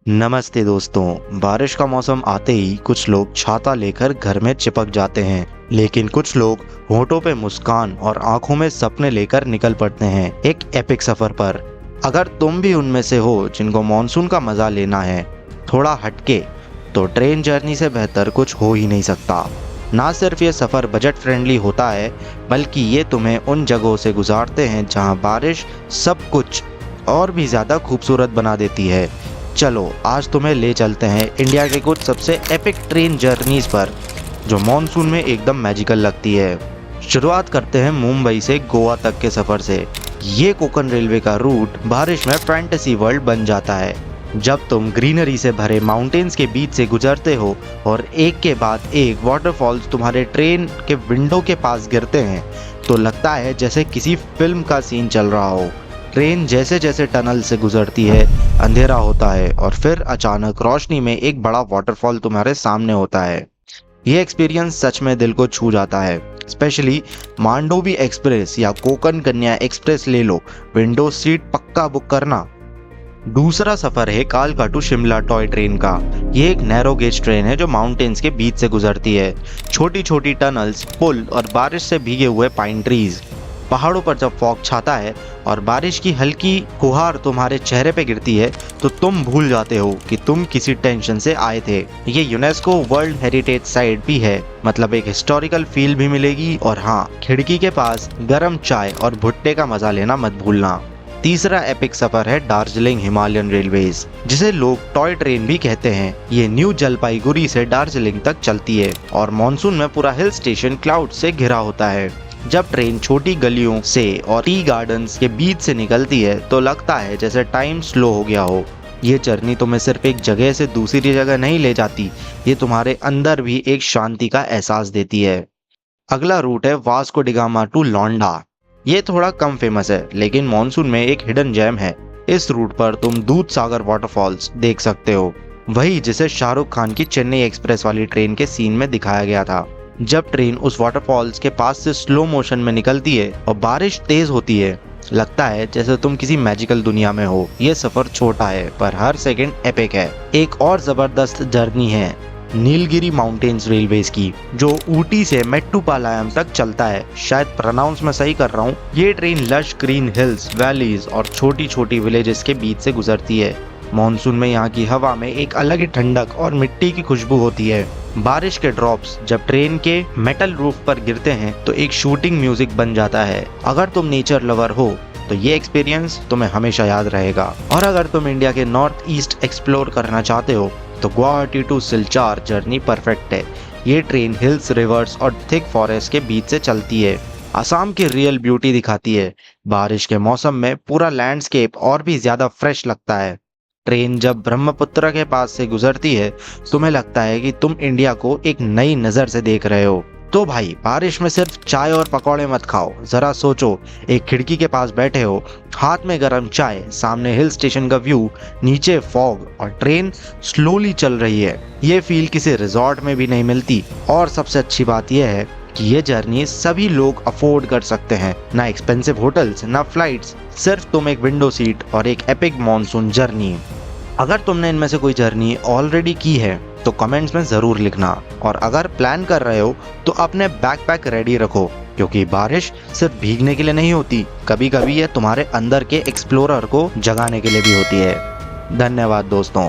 नमस्ते दोस्तों। बारिश का मौसम आते ही कुछ लोग छाता लेकर घर में चिपक जाते हैं, लेकिन कुछ लोग होठों पे मुस्कान और आंखों में सपने लेकर निकल पड़ते हैं एक एपिक सफर पर। अगर तुम भी उनमें से हो जिनको मॉनसून का मजा लेना है थोड़ा हटके, तो ट्रेन जर्नी से बेहतर कुछ हो ही नहीं सकता। ना सिर्फ ये सफ़र बजट फ्रेंडली होता है, बल्कि ये तुम्हें उन जगहों से गुजारते हैं जहाँ बारिश सब कुछ और भी ज़्यादा खूबसूरत बना देती है। चलो आज तुम्हें ले चलते हैं इंडिया के कुछ सबसे एपिक ट्रेन जर्नीज पर जो मॉनसून में एकदम मैजिकल लगती है। शुरुआत करते हैं मुंबई से गोवा तक के सफ़र से। ये कोंकण रेलवे का रूट बारिश में फैंटेसी वर्ल्ड बन जाता है। जब तुम ग्रीनरी से भरे माउंटेन्स के बीच से गुजरते हो और एक के बाद एक वाटरफॉल्स तुम्हारे ट्रेन के विंडो के पास गिरते हैं, तो लगता है जैसे किसी फिल्म का सीन चल रहा हो। ट्रेन जैसे जैसे टनल से गुजरती है, अंधेरा होता है और फिर अचानक रोशनी में एक बड़ा वाटरफॉल तुम्हारे सामने होता है। ये एक्सपीरियंस सच में दिल को छू जाता है। स्पेशली मांडोवी एक्सप्रेस या कोंकण कन्या एक्सप्रेस ले लो, विंडो सीट पक्का बुक करना। दूसरा सफर है कालका शिमला टॉय ट्रेन का। ये एक नैरो गेज ट्रेन है जो माउंटेन्स के बीच से गुजरती है। छोटी छोटी टनल्स, पुल और बारिश से भीगे हुए पाइन ट्रीज। पहाड़ों पर जब फॉग छाता है और बारिश की हल्की फुहार तुम्हारे चेहरे पे गिरती है, तो तुम भूल जाते हो कि तुम किसी टेंशन से आए थे। ये यूनेस्को वर्ल्ड हेरिटेज साइट भी है, मतलब एक हिस्टोरिकल फील भी मिलेगी। और हाँ, खिड़की के पास गर्म चाय और भुट्टे का मजा लेना मत भूलना। तीसरा एपिक सफर है दार्जिलिंग हिमालयन रेलवेज, जिसे लोग टॉय ट्रेन भी कहते हैं। ये न्यू जलपाईगुड़ी से दार्जिलिंग तक चलती है और मॉनसून में पूरा हिल स्टेशन क्लाउड से घिरा होता है। जब ट्रेन छोटी गलियों से और टी गार्डन्स के बीच से निकलती है, तो लगता है जैसे टाइम स्लो हो गया हो। ये जर्नी तुम्हें सिर्फ एक जगह से दूसरी जगह नहीं ले जाती, ये तुम्हारे अंदर भी एक शांति का एहसास देती है। अगला रूट है वास्को डी गामा टू लोंडा। ये थोड़ा कम फेमस है, लेकिन मॉनसून में एक हिडन जेम है। इस रूट पर तुम दूध सागर वाटरफॉल्स देख सकते हो, वही जिसे शाहरुख खान की चेन्नई एक्सप्रेस वाली ट्रेन के सीन में दिखाया गया था। जब ट्रेन उस वाटरफॉल्स के पास से स्लो मोशन में निकलती है और बारिश तेज होती है, लगता है जैसे तुम किसी मैजिकल दुनिया में हो। ये सफर छोटा है पर हर सेकंड एपिक है। एक और जबरदस्त जर्नी है नीलगिरी माउंटेन्स रेलवेज की, जो ऊटी से मेट्टुपालयम तक चलता है। शायद प्रोनाउंस मैं सही कर रहा हूँ। ये train lush green hills, valleys और छोटी छोटी विलेजेस के बीच से गुजरती है। मॉनसून में यहाँ की हवा में एक अलग ही ठंडक और मिट्टी की खुशबू होती है। बारिश के ड्रॉप्स जब ट्रेन के मेटल रूफ पर गिरते हैं, तो एक शूटिंग म्यूजिक बन जाता है। अगर तुम नेचर लवर हो तो ये एक्सपीरियंस तुम्हें हमेशा याद रहेगा। और अगर तुम इंडिया के नॉर्थ ईस्ट एक्सप्लोर करना चाहते हो, तो Guwahati to Silchar journey perfect है। ये ट्रेन हिल्स, रिवर्स और थिक फॉरेस्ट के बीच से चलती है। असम की रियल ब्यूटी दिखाती है। बारिश के मौसम में पूरा लैंडस्केप और भी ज्यादा फ्रेश लगता है। ट्रेन जब ब्रह्मपुत्र के पास से गुजरती है, तुम्हें लगता है कि तुम इंडिया को एक नई नज़र से देख रहे हो। तो भाई, बारिश में सिर्फ चाय और पकौड़े मत खाओ। जरा सोचो, एक खिड़की के पास बैठे हो, हाथ में गर्म चाय, सामने हिल स्टेशन का व्यू, नीचे फॉग और ट्रेन स्लोली चल रही है। ये फील किसी रिजॉर्ट में भी नहीं मिलती। और सबसे अच्छी बात यह है कि ये जर्नी सभी लोग अफोर्ड कर सकते हैं। ना एक्सपेंसिव होटल्स, ना फ्लाइट्स, सिर्फ तुम एक विंडो सीट और एक एपिक मॉनसून जर्नी। अगर तुमने इनमें से कोई जर्नी ऑलरेडी की है तो कमेंट्स में ज़रूर लिखना। और अगर प्लान कर रहे हो तो अपने बैकपैक रेडी रखो, क्योंकि बारिश सिर्फ भीगने के लिए नहीं होती, कभी कभी ये तुम्हारे अंदर के एक्सप्लोरर को जगाने के लिए भी होती है। धन्यवाद दोस्तों।